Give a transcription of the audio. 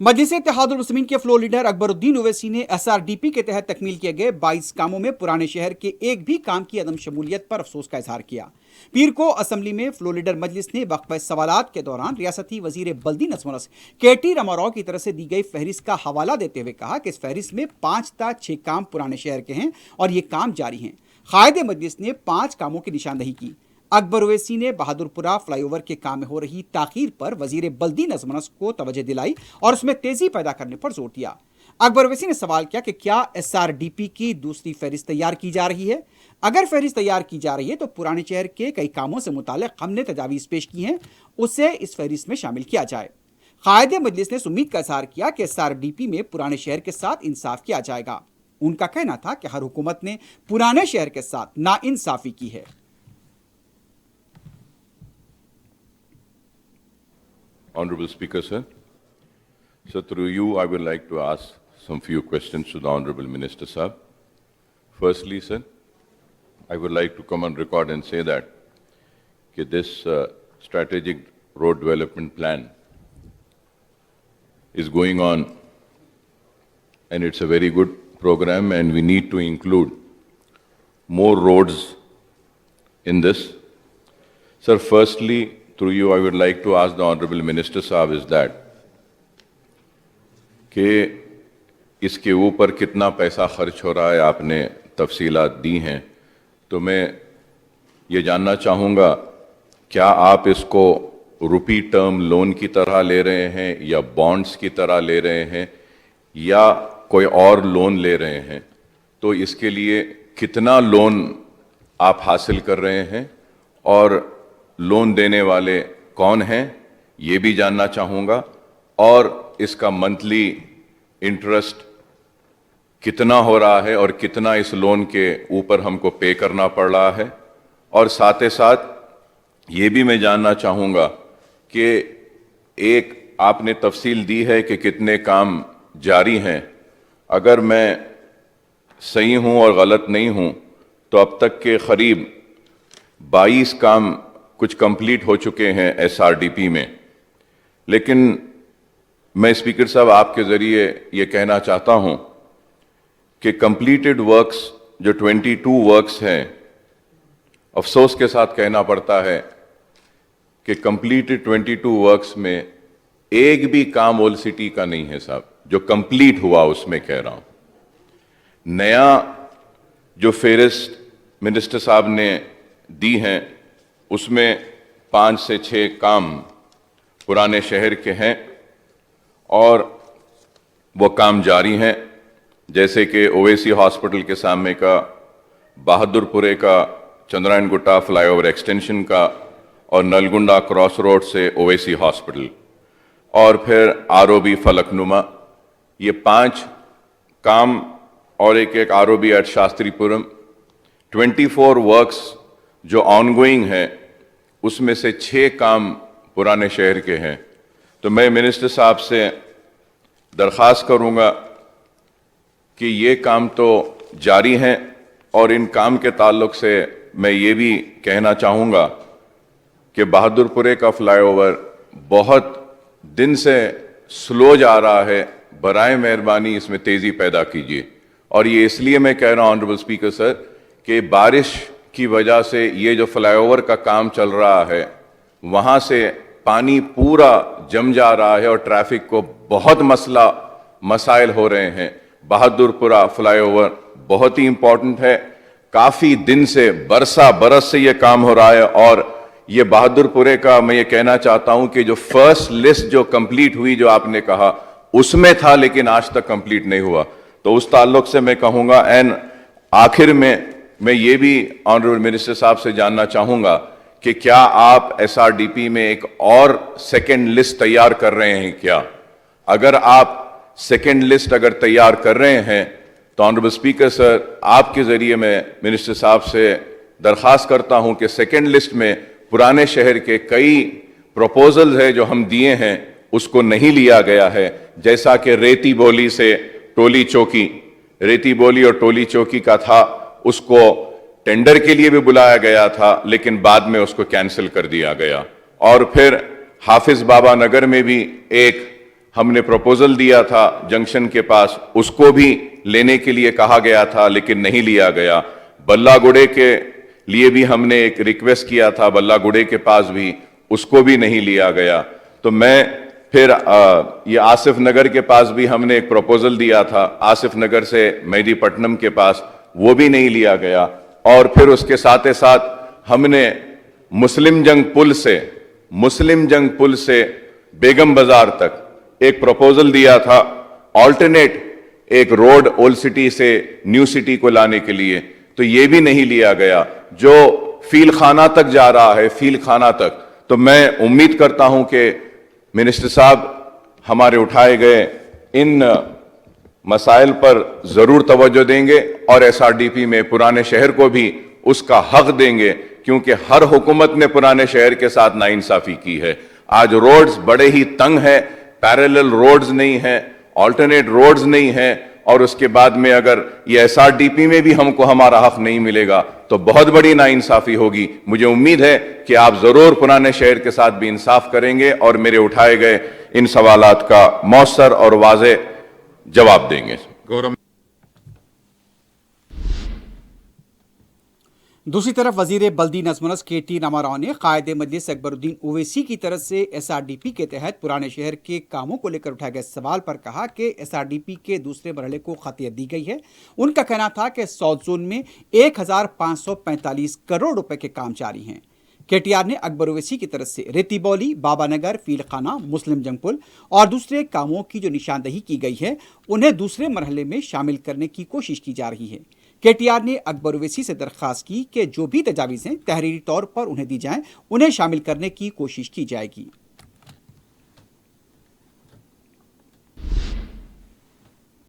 मजलिस इत्तेहादुल मुस्लिमीन के floor leader Akbaruddin Owaisi ने SRDP के तहत तकमील किए गए 22 कामों में पुराने शहर के एक भी काम की अदम शमूलियत पर अफसोस का इजहार किया। पीर को असम्बली में फ्लोर लीडर मजलिस ने वक्फा सवालात के दौरान रियासती वजीर बल्दी नज़्म नस्क KT रामाराव की तरफ से दी गई फहरिस्त का हवाला देते हुए कहा कि इस फहरिस्त में 5 ता 6 काम पुराने शहर के हैं और ये काम जारी हैं। कायदे मजलिस ने 5 कामों की निशानदही की। अकबर ओवैसी ने बहादुरपुरा फ्लाईओवर के काम में हो रही ताखीर पर वजीर बल्दी नज़्म नस्क को तवज्जो दिलाई और उसमें तेजी पैदा करने पर जोर दिया। अकबर ओवैसी ने सवाल किया कि क्या SRDP की दूसरी फहरिस्त तैयार की जा रही है? अगर फहरिस्त तैयार की जा रही है तो पुराने शहर के कई कामों से मुताल्लिक हमने तजावीज़ पेश की हैं, उसे इस फहरिस्त में शामिल किया जाए। कायदे मजलिस ने इस उम्मीद का इजहार किया कि SRDP में पुराने शहर के साथ इंसाफ किया जाएगा। उनका कहना था कि हर हुकूमत ने पुराने शहर के साथ नाइंसाफी की है। Honorable Speaker, sir. So through you, I would like to ask some few questions to the Honorable Minister, sir. Firstly, sir, I would like to come on record and say that this strategic road development plan is going on, and it's a very good program, and we need to include more roads in this. Sir, firstly, through you, I would like to ask the Honorable Minister Sahab is that कि इसके ऊपर कितना पैसा खर्च हो रहा है, आपने तफसीलात दी हैं, तो मैं ये जानना चाहूँगा क्या आप इसको रुपी टर्म लोन की तरह ले रहे हैं या बॉन्ड्स की तरह ले रहे हैं या कोई और लोन ले रहे हैं, तो इसके लिए कितना लोन आप हासिल कर रहे हैं और लोन देने वाले कौन हैं ये भी जानना चाहूँगा, और इसका मंथली इंटरेस्ट कितना हो रहा है और कितना इस लोन के ऊपर हमको पे करना पड़ रहा है, और साथ ही साथ ये भी मैं जानना चाहूँगा कि एक आपने तफसील दी है कि कितने काम जारी हैं, अगर मैं सही हूँ और गलत नहीं हूँ तो अब तक के करीब 22 काम कुछ कंप्लीट हो चुके हैं SRDP में। लेकिन मैं स्पीकर साहब आपके ज़रिए ये कहना चाहता हूँ कि कंप्लीटेड वर्क्स जो 22 वर्क्स हैं, अफसोस के साथ कहना पड़ता है कि कंप्लीटेड 22 वर्क्स में एक भी काम ओल्ड सिटी का नहीं है साहब, जो कंप्लीट हुआ उसमें कह रहा हूँ। नया जो फेरिस्त मिनिस्टर साहब ने दी हैं उसमें 5 से 6 काम पुराने शहर के हैं और वो काम जारी हैं, जैसे कि ओवैसी हॉस्पिटल के सामने का, बहादुरपुरे का चंद्रायन गुट्टा फ्लाईओवर एक्सटेंशन का, और नलगुंडा क्रॉस रोड से ओवैसी हॉस्पिटल, और फिर ROB फलकनुमा। ये 5 काम और एक ROB एट शास्त्रीपुरम। 24 वर्क्स जो ऑनगोइंग है उसमें से 6 काम पुराने शहर के हैं। तो मैं मिनिस्टर साहब से दरख्वास्त करूंगा कि ये काम तो जारी हैं, और इन काम के ताल्लुक से मैं ये भी कहना चाहूँगा कि बहादुरपुरे का फ्लाईओवर बहुत दिन से स्लो जा रहा है, बराए मेहरबानी इसमें तेज़ी पैदा कीजिए। और ये इसलिए मैं कह रहा हूँ ऑनरेबल स्पीकर सर कि बारिश की वजह से ये जो फ्लाईओवर का काम चल रहा है वहाँ से पानी पूरा जम जा रहा है और ट्रैफिक को बहुत मसाइल हो रहे हैं। बहादुरपुरा फ्लाईओवर बहुत ही इम्पोर्टेंट है, काफ़ी दिन से बरस से ये काम हो रहा है, और ये बहादुरपुरे का मैं ये कहना चाहता हूँ कि जो फर्स्ट लिस्ट जो कंप्लीट हुई जो आपने कहा उसमें था, लेकिन आज तक कंप्लीट नहीं हुआ। तो उस ताल्लुक से मैं कहूँगा, एंड आखिर में मैं ये भी ऑनरेबल मिनिस्टर साहब से जानना चाहूँगा कि क्या आप SRDP में एक और सेकेंड लिस्ट तैयार कर रहे हैं क्या? अगर आप सेकेंड लिस्ट अगर तैयार कर रहे हैं तो ऑनरेबल स्पीकर सर आपके ज़रिए मैं मिनिस्टर साहब से दरख्वास्त करता हूं कि सेकेंड लिस्ट में पुराने शहर के कई प्रपोजल्स हैं जो हम दिए हैं उसको नहीं लिया गया है, जैसा कि रेती बोली से टोली चौकी, रेती बोली और टोली चौकी का था, उसको टेंडर के लिए भी बुलाया गया था लेकिन बाद में उसको कैंसिल कर दिया गया। और फिर हाफिज बाबा नगर में भी एक ہم نے پروپوزل دیا تھا جنکشن کے پاس، اس کو بھی لینے کے لیے کہا گیا تھا لیکن نہیں لیا گیا۔ بلہ گڑے کے لیے بھی ہم نے ایک ریکویسٹ کیا تھا، بلہ گڑے کے پاس بھی، اس کو بھی نہیں لیا گیا۔ تو میں پھر یہ آصف نگر کے پاس بھی ہم نے ایک پروپوزل دیا تھا، آصف نگر سے مہدی پٹنم کے پاس، وہ بھی نہیں لیا گیا۔ اور پھر اس کے ساتھ ساتھ ہم نے مسلم جنگ پل سے بیگم بازار تک ایک پروپوزل دیا تھا، آلٹرنیٹ ایک روڈ اولڈ سٹی سے نیو سٹی کو لانے کے لیے، تو یہ بھی نہیں لیا گیا، جو فیل خانہ تک جا رہا ہے، فیل خانہ تک۔ تو میں امید کرتا ہوں کہ منسٹر صاحب ہمارے اٹھائے گئے ان مسائل پر ضرور توجہ دیں گے، اور ایس آر ڈی پی میں پرانے شہر کو بھی اس کا حق دیں گے، کیونکہ ہر حکومت نے پرانے شہر کے ساتھ ناانصافی کی ہے۔ آج روڈز بڑے ہی تنگ ہیں، پیرالل روڈز نہیں ہیں، آلٹرنیٹ روڈز نہیں ہیں، اور اس کے بعد میں اگر یہ ایس آر ڈی پی میں بھی ہم کو ہمارا حق نہیں ملے گا تو بہت بڑی ناانصافی ہوگی۔ مجھے امید ہے کہ آپ ضرور پرانے شہر کے ساتھ بھی انصاف کریں گے اور میرے اٹھائے گئے ان سوالات کا مؤثر اور واضح جواب دیں گے۔ دوسری طرف وزیر بلدی نظم و نسق کے ٹی راما راؤ نے قائد مجلس اکبر الدین اویسی کی طرف سے ایس آر ڈی پی کے تحت پرانے شہر کے کاموں کو لے کر اٹھائے گئے سوال پر کہا کہ ایس آر ڈی پی کے دوسرے مرحلے کو خطیت دی گئی ہے۔ ان کا کہنا تھا کہ ساؤتھ زون میں 1545 کروڑ روپے کے کام جاری ہیں۔ کے ٹی آر نے اکبر اویسی کی طرف سے ریتی بولی، بابا نگر، فیل خانہ، مسلم جنگ پل اور دوسرے کاموں کی جو نشاندہی کی گئی ہے انہیں دوسرے مرحلے میں شامل کرنے کی کوشش کی جا رہی ہے۔ کے ٹی آر نے اکبر اویسی سے درخواست کی کہ جو بھی تجاویزیں تحریری طور پر انہیں دی جائیں انہیں شامل کرنے کی کوشش کی جائے گی۔